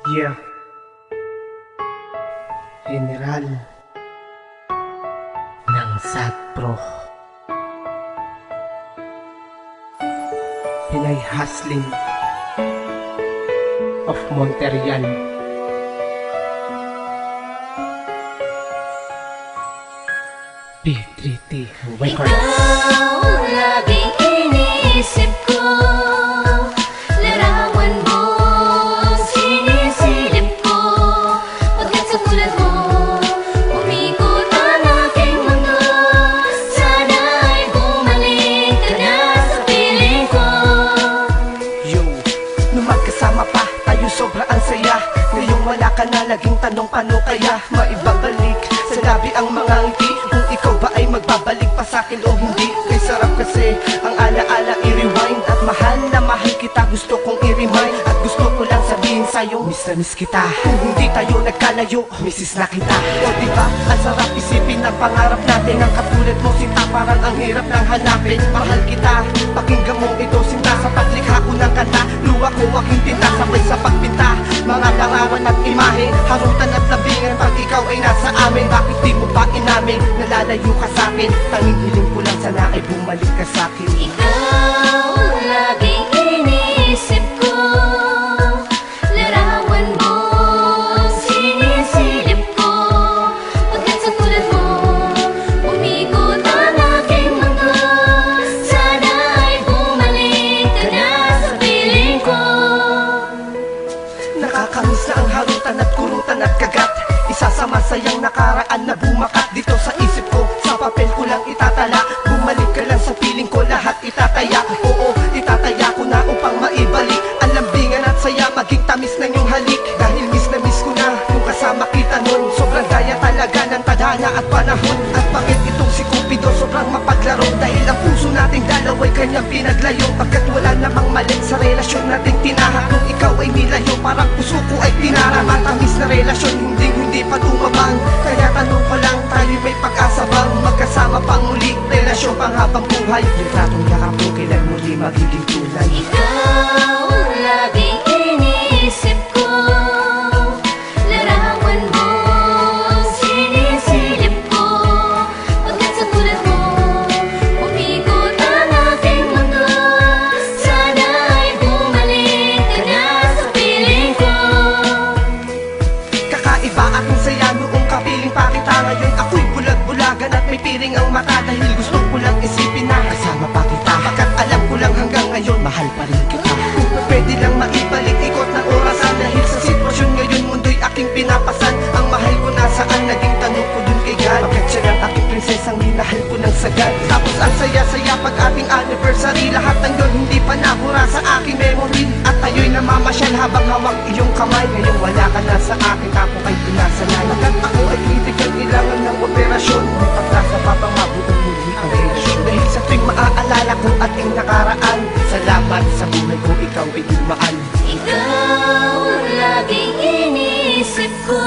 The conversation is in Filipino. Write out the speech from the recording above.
Yeah. General ng SAGPRO. Pinay Hustling of Montreal. P3T Records. Ikaw laging iniisip ko, larawan mo sinisilip ko. Pagkat sa tulad mo, umikot ang aking mundo. Sana ay bumalik ka na sa piling ko. Yo, nung magkasama pa tayo sobra ang saya. Ngayong wala ka na, laging tanong paano kaya maibabalik sa labi ang mga ngiti. Kung ikaw ba ay magbabalik pa sa'kin o hindi. Kay sarap kasi ang alaala i-rewind. At mahal na mahal kita, gusto kong i-remind. At gusto ko lang sabihin sa'yo, miss na miss kita. Kung hindi tayo nagkalayo, missis na kita. O diba, ang sarap isipin ang pangarap natin. Ang katulad mo sinta, parang ang hirap ng hanapin. Mahal kita, pakinggan mo ito sinta. Sa paglikha ko ng kanta, luwa ko aking tinta. Sabay sa pagpinta, mga larawan at imahe, harutan at labingan. Pag ikaw ay nasa amin, bakit di mo pa inamin? Nalalayo ka sa'kin, tanging hiling ko lang sana ay bumalik ka sa'kin. Ikaw laging iniisip ko, larawan mo sinisilip ko. Pagkat sa tulad mo, umikot ang aking mundo. Sana ay bumalik ka na sa piling ko. Nakakamiss na ang harutan at kurutan at kagat. Isa sa masayang nakaraan na bumakat dito sa isip ko. Sa papel ko lang itatala, bumalik ka lang sa piling ko, lahat itataya. Oo, itataya ko na upang maibalik ang lambingan at saya, maging tamis na iyong halik. Dahil miss na miss ko na kung kasama kita nun. Sobrang daya talaga ng tadhana at panahon. At bakit itong si Cupido sobrang mapaglaro? Dahil ang puso nating dalawa'y kanyang pinaglayo. Pagkat wala namang mali sa relasyon nating tinahak. Kung ikaw ay nilayo, parang puso ko ay tinara. Matamis na relasyon, hindi pa tumabang. Kaya tanong ko lang, tayo may pag-asa bang magkasama pang muli? Relasyon pang habang buhay, yung tratong yakap mo kailan muli magiging tunay. Ikaw laging iniisip ko, larawan mo sinisilip ko. Pagkat sa tulad mo, umikot ang aking mundo. Sana ay bumalik ka na sa piling ko. Kakaiba aking saya noong kapiling pa kita. Ngayon ako'y bulag-bulagan at may piring ang mata. Dahil gusto ko lang isipin na kasama pa kita. Pagkat alam ko lang hanggang ngayon, mahal pa rin kita. Kung pwede lang maibalik ikot ng orasan. Dahil sa sitwasyon ngayon, mundo'y aking pinapasan. Ang mahal ko nasaan, naging tanong ko dun kay God. Pagkat siya ng aking prinsesang minahal ko ng sagad. Tapos ang saya-saya pag ating anniversary. Lahat ng yun hindi pa nabura sa aking memory. At tayo'y namamasyal habang hawak iyong kamay. Ngayon wala ka na sa akin, ako ay pinasanay. Pagkat ako ay critical, kailangan ng operasyon. May pagkasa pa bang mabuong muli ang relasyon. Dahil sa tuwing maaalala ko ating nakaraan, salamat sa buhay ko, ikaw ay dumaan. Ikaw laging iniisip ko,